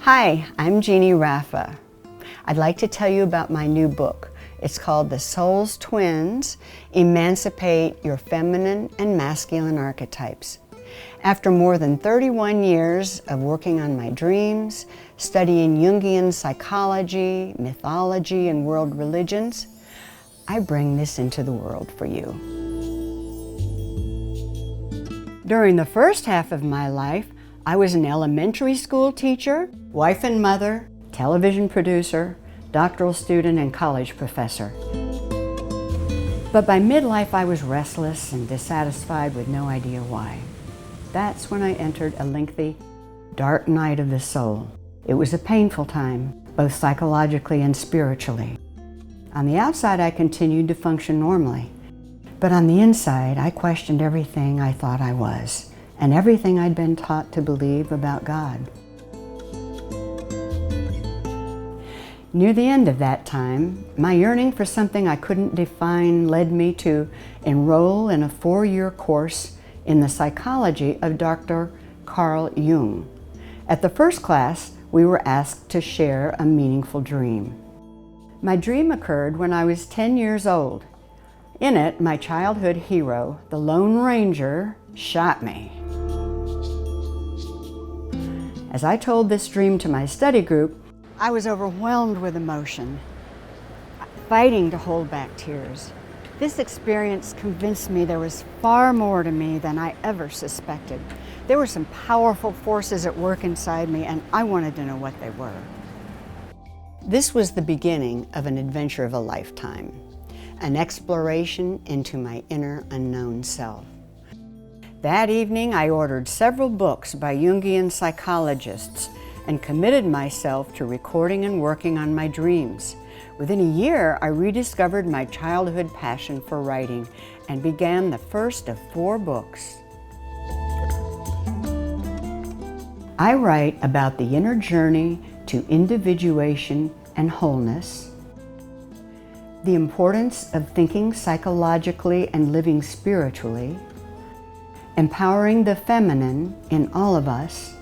Hi, I'm Benedict Raffa. I'd like to tell you about my new book. It's called The Soul's Twins: Emancipate Your Feminine and Masculine Archetypes. After more than 31 years of working on my dreams, studying Jungian psychology, mythology, and world religions, I bring this into the world for you. During the first half of my life, I was an elementary school teacher, wife and mother, television producer, doctoral student, and college professor. But by midlife, I was restless and dissatisfied with no idea why. That's when I entered a lengthy, dark night of the soul. It was a painful time, both psychologically and spiritually. On the outside, I continued to function normally. But on the inside, I questioned everything I thought I was, and everything I'd been taught to believe about God. Near the end of that time, my yearning for something I couldn't define led me to enroll in a 4-year course in the psychology of Dr. Carl Jung. At the first class, we were asked to share a meaningful dream. My dream occurred when I was 10 years old. In it, my childhood hero, the Lone Ranger, shot me. As I told this dream to my study group, I was overwhelmed with emotion, fighting to hold back tears. This experience convinced me there was far more to me than I ever suspected. There were some powerful forces at work inside me, and I wanted to know what they were. This was the beginning of an adventure of a lifetime, an exploration into my inner unknown self. That evening, I ordered several books by Jungian psychologists and committed myself to recording and working on my dreams. Within a year, I rediscovered my childhood passion for writing and began the first of 4 books. I write about the inner journey to individuation and wholeness, the importance of thinking psychologically and living spiritually, empowering the feminine in all of us,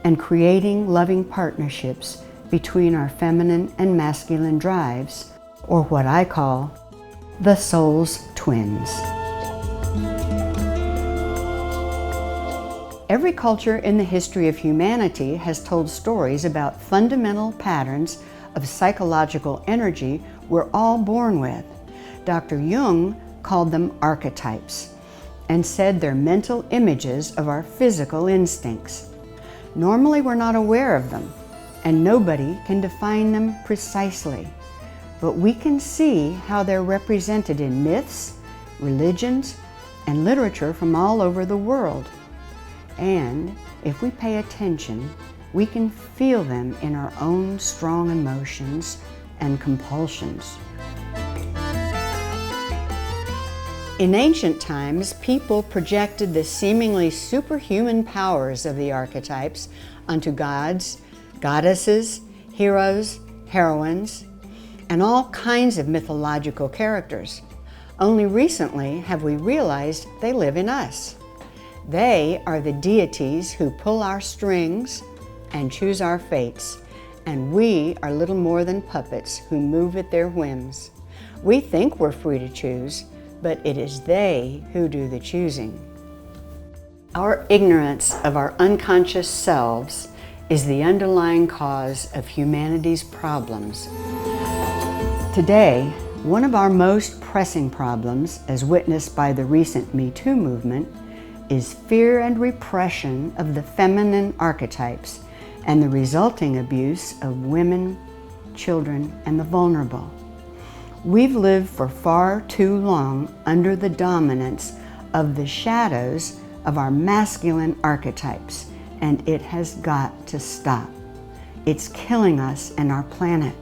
and creating loving partnerships between our feminine and masculine drives, or what I call the soul's twins. Every culture in the history of humanity has told stories about fundamental patterns of psychological energy we're all born with. Dr. Jung called them archetypes and said they're mental images of our physical instincts. Normally, we're not aware of them, and nobody can define them precisely. But we can see how they're represented in myths, religions, and literature from all over the world. And if we pay attention, we can feel them in our own strong emotions and compulsions. In ancient times, people projected the seemingly superhuman powers of the archetypes onto gods, goddesses, heroes, heroines, and all kinds of mythological characters. Only recently have we realized they live in us. They are the deities who pull our strings and choose our fates, and we are little more than puppets who move at their whims. We think we're free to choose, but it is they who do the choosing. Our ignorance of our unconscious selves is the underlying cause of humanity's problems. Today, one of our most pressing problems, as witnessed by the recent Me Too movement, is fear and repression of the feminine archetypes and the resulting abuse of women, children, and the vulnerable. We've lived for far too long under the dominance of the shadows of our masculine archetypes, and it has got to stop. It's killing us and our planet.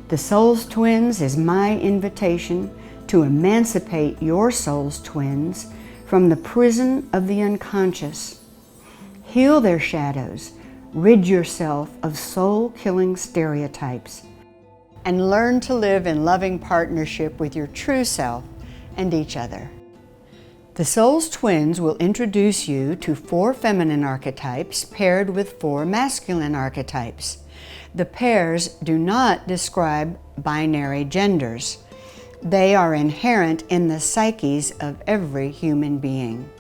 The Soul's Twins is my invitation to emancipate your soul's twins from the prison of the unconscious. Heal their shadows, rid yourself of soul-killing stereotypes, and learn to live in loving partnership with your true self and each other. The soul's twins will introduce you to 4 feminine archetypes paired with 4 masculine archetypes. The pairs do not describe binary genders. They are inherent in the psyches of every human being.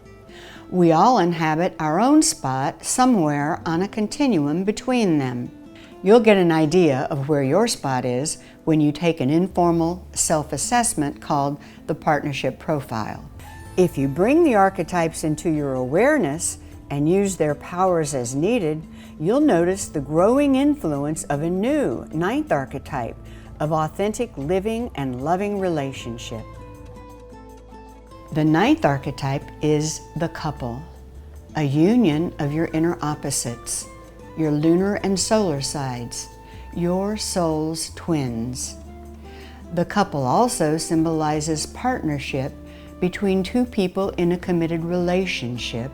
We all inhabit our own spot somewhere on a continuum between them. You'll get an idea of where your spot is when you take an informal self-assessment called the partnership profile. If you bring the archetypes into your awareness and use their powers as needed, you'll notice the growing influence of a new 9th archetype of authentic living and loving relationship. The 9th archetype is the couple, a union of your inner opposites, your lunar and solar sides, your soul's twins. The couple also symbolizes partnership between 2 people in a committed relationship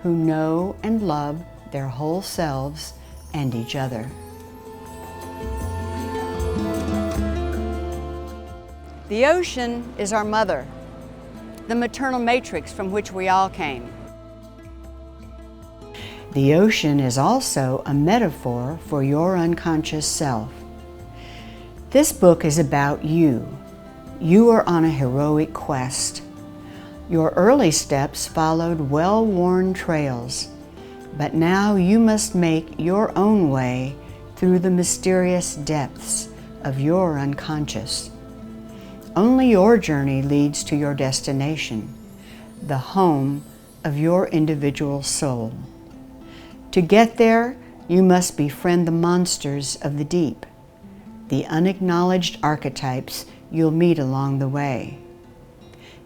who know and love their whole selves and each other. The ocean is our mother, the maternal matrix from which we all came. The ocean is also a metaphor for your unconscious self. This book is about you. You are on a heroic quest. Your early steps followed well-worn trails, but now you must make your own way through the mysterious depths of your unconscious. Only your journey leads to your destination, the home of your individual soul. To get there, you must befriend the monsters of the deep, the unacknowledged archetypes you'll meet along the way.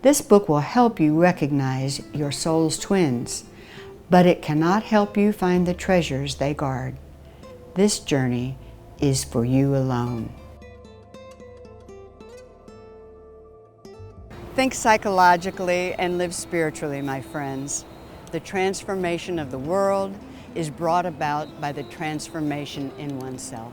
This book will help you recognize your soul's twins, but it cannot help you find the treasures they guard. This journey is for you alone. Think psychologically and live spiritually, my friends. The transformation of the world is brought about by the transformation in oneself.